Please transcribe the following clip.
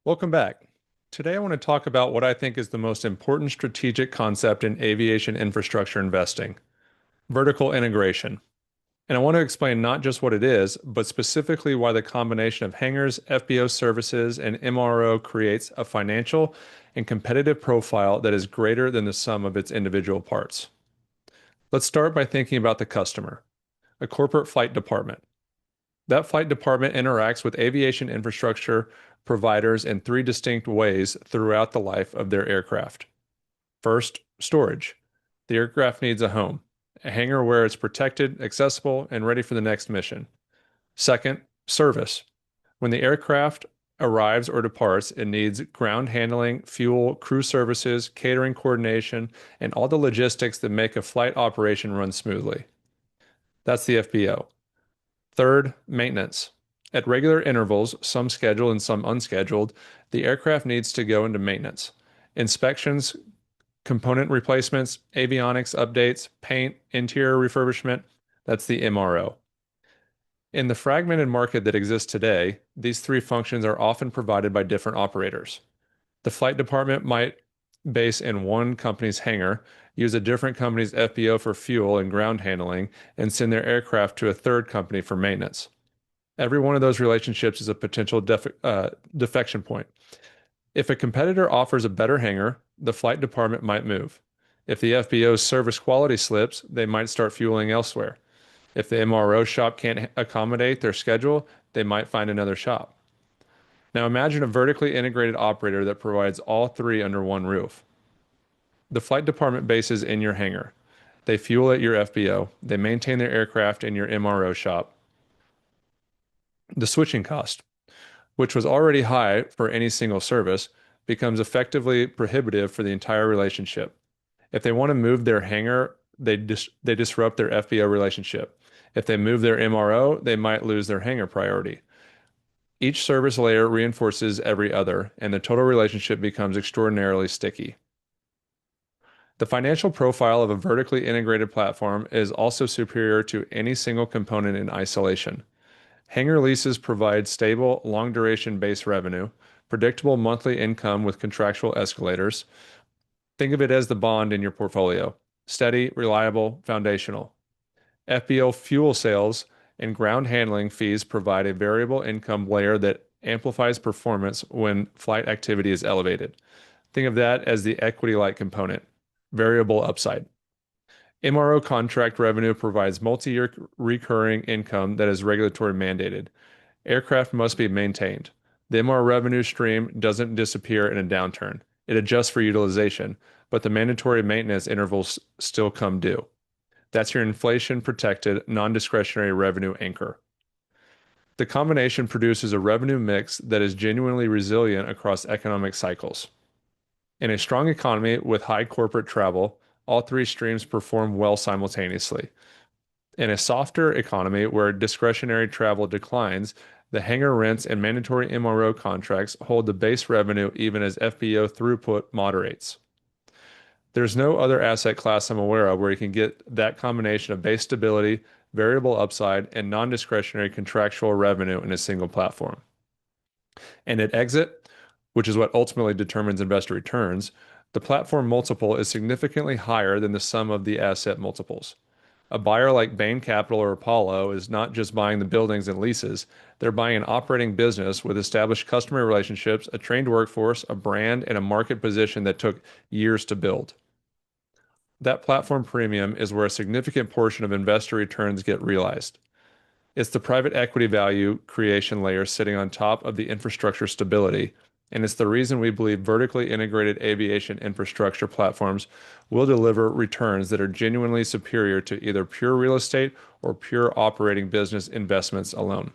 Welcome back. Today, I want to talk about what I think is the most important strategic concept in aviation infrastructure investing: vertical integration. And I want to explain not just what it is, but specifically why the combination of hangars, FBO services, and MRO creates a financial and competitive profile that is greater than the sum of its individual parts. Let's start by thinking about the customer, a corporate flight department. That flight department interacts with aviation infrastructure providers in three distinct ways throughout the life of their aircraft. First, storage. The aircraft needs a home, a hangar where it's protected, accessible, and ready for the next mission. Second, service. When the aircraft arrives or departs, it needs ground handling, fuel, crew services, catering coordination, and all the logistics that make a flight operation run smoothly. That's the FBO. Third, maintenance. At regular intervals, some scheduled and some unscheduled, the aircraft needs to go into maintenance. Inspections, component replacements, avionics updates, paint, interior refurbishment, that's the MRO. In the fragmented market that exists today, these three functions are often provided by different operators. The flight department might base in one company's hangar, use a different company's FBO for fuel and ground handling, and send their aircraft to a third company for maintenance. Every one of those relationships is a potential defection point. If a competitor offers a better hangar, the flight department might move. If the FBO's service quality slips, they might start fueling elsewhere. If the MRO shop can't accommodate their schedule, they might find another shop. Now imagine a vertically integrated operator that provides all three under one roof. The flight department bases in your hangar. They fuel at your FBO. They maintain their aircraft in your MRO shop. The switching cost, which was already high for any single service, becomes effectively prohibitive for the entire relationship. If they want to move their hangar, they disrupt their FBO relationship. If they move their MRO, they might lose their hangar priority. Each service layer reinforces every other, and the total relationship becomes extraordinarily sticky. The financial profile of a vertically integrated platform is also superior to any single component in isolation. Hangar leases provide stable, long-duration base revenue, predictable monthly income with contractual escalators. Think of it as the bond in your portfolio: steady, reliable, foundational. FBO fuel sales and ground handling fees provide a variable income layer that amplifies performance when flight activity is elevated. Think of that as the equity-like component, variable upside. MRO contract revenue provides multi-year recurring income that is regulatory mandated. Aircraft must be maintained. The MRO revenue stream doesn't disappear in a downturn. It adjusts for utilization, but the mandatory maintenance intervals still come due. That's your inflation-protected, non-discretionary revenue anchor. The combination produces a revenue mix that is genuinely resilient across economic cycles. In a strong economy with high corporate travel, all three streams perform well simultaneously. In a softer economy where discretionary travel declines, the hangar rents and mandatory MRO contracts hold the base revenue even as FBO throughput moderates. There's no other asset class I'm aware of where you can get that combination of base stability, variable upside, and non-discretionary contractual revenue in a single platform. And at exit, which is what ultimately determines investor returns, the platform multiple is significantly higher than the sum of the asset multiples. A buyer like Bain Capital or Apollo is not just buying the buildings and leases, they're buying an operating business with established customer relationships, a trained workforce, a brand, and a market position that took years to build. That platform premium is where a significant portion of investor returns get realized. It's the private equity value creation layer sitting on top of the infrastructure stability, and it's the reason we believe vertically integrated aviation infrastructure platforms will deliver returns that are genuinely superior to either pure real estate or pure operating business investments alone.